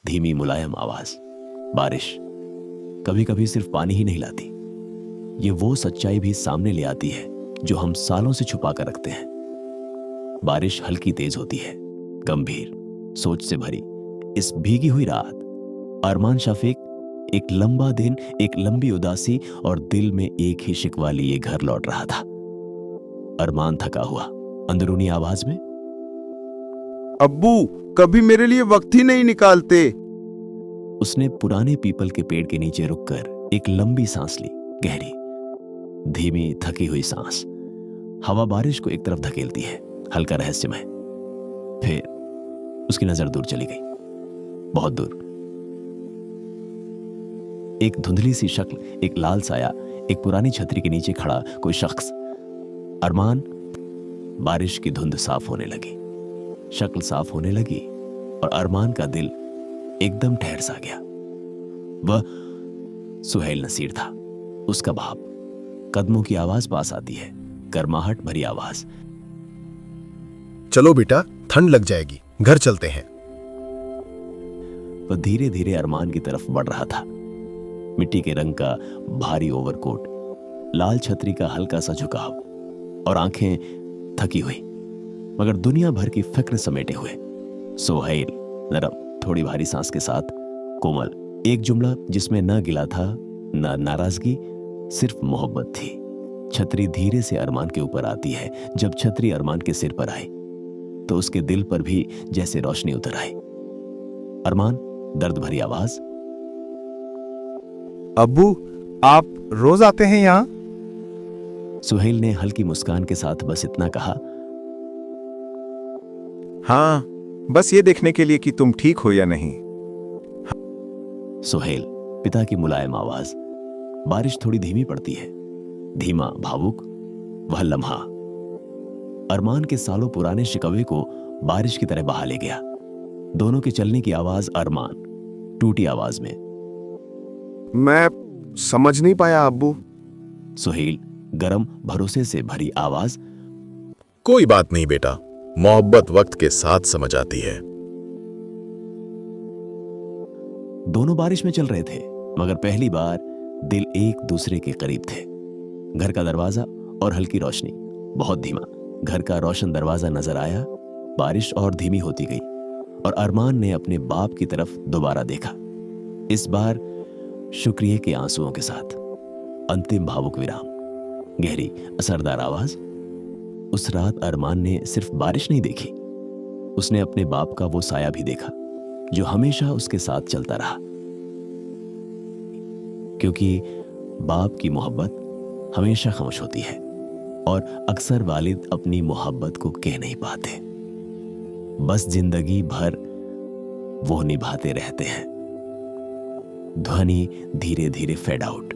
धीमी मुलायम आवाज। बारिश कभी कभी सिर्फ पानी ही नहीं लाती, ये वो सच्चाई भी सामने ले आती है जो हम सालों से छुपा कर रखते हैं। बारिश हल्की तेज होती है, गंभीर, सोच से भरी। इस भीगी हुई रात अरमान शफीक एक लंबा दिन, एक लंबी उदासी और दिल में एक ही शिकवा लिए घर लौट रहा था। अरमान थका हुआ, अंदरूनी आवाज में, अब्बू कभी मेरे लिए वक्त ही नहीं निकालते। उसने पुराने पीपल के पेड़ के नीचे रुककर एक लंबी सांस ली, गहरी, धीमी, थकी हुई सांस। हवा बारिश को एक तरफ धकेलती है, हल्का रहस्यमय। फिर उसकी नजर दूर चली गई, बहुत दूर। एक धुंधली सी शक्ल, एक लाल साया, एक पुरानी छतरी के नीचे खड़ा कोई शख्स। अरमान, बारिश की धुंध साफ होने लगी, शक्ल साफ होने लगी और अरमान का दिल एकदम ठहर सा गया। वह सुहेल नसीर था, उसका भाव। कदमों की आवाज पास आती है, गर्माहट भरी आवाज। चलो बेटा, ठंड लग जाएगी, घर चलते हैं। वह धीरे धीरे अरमान की तरफ बढ़ रहा था। मिट्टी के रंग का भारी ओवरकोट, लाल छतरी का हल्का सा झुकाव और आंखें थकी हुई मगर दुनिया भर की फिक्र समेटे हुए। सुहेल नरम, थोड़ी भारी सांस के साथ, कोमल, एक जुमला जिसमें न गिला था न नाराजगी, सिर्फ मोहब्बत थी। छतरी धीरे से अरमान के ऊपर आती है। जब छतरी अरमान के सिर पर आई तो उसके दिल पर भी जैसे रोशनी उतर आई। अरमान, दर्द भरी आवाज, अब्बू आप रोज आते हैं यहाँ? सुहेल ने हल्की मुस्कान के साथ बस इतना कहा, हाँ, बस ये देखने के लिए कि तुम ठीक हो या नहीं। सुहेल, पिता की मुलायम आवाज। बारिश थोड़ी धीमी पड़ती है, धीमा, भावुक। वह लम्हा अरमान के सालों पुराने शिकवे को बारिश की तरह बहा ले गया। दोनों के चलने की आवाज। अरमान टूटी आवाज में, मैं समझ नहीं पाया अब्बू। सुहेल गरम, भरोसे से भरी आवाज, कोई बात नहीं बेटा, मोहब्बत वक्त के साथ समझ आती है। दोनों बारिश में चल रहे थे मगर पहली बार दिल एक दूसरे के करीब थे। घर का दरवाजा और हल्की रोशनी, बहुत धीमा। घर का रोशन दरवाजा नजर आया। बारिश और धीमी होती गई और अरमान ने अपने बाप की तरफ दोबारा देखा, इस बार शुक्रिया के आंसुओं के साथ। अंतिम भावुक विराम, गहरी, असरदार आवाज। उस रात अरमान ने सिर्फ बारिश नहीं देखी, उसने अपने बाप का वो साया भी देखा जो हमेशा उसके साथ चलता रहा। क्योंकि बाप की मोहब्बत हमेशा खामोश होती है और अक्सर वालिद अपनी मोहब्बत को कह नहीं पाते, बस जिंदगी भर वो निभाते रहते हैं। ध्वनि धीरे धीरे फेड आउट।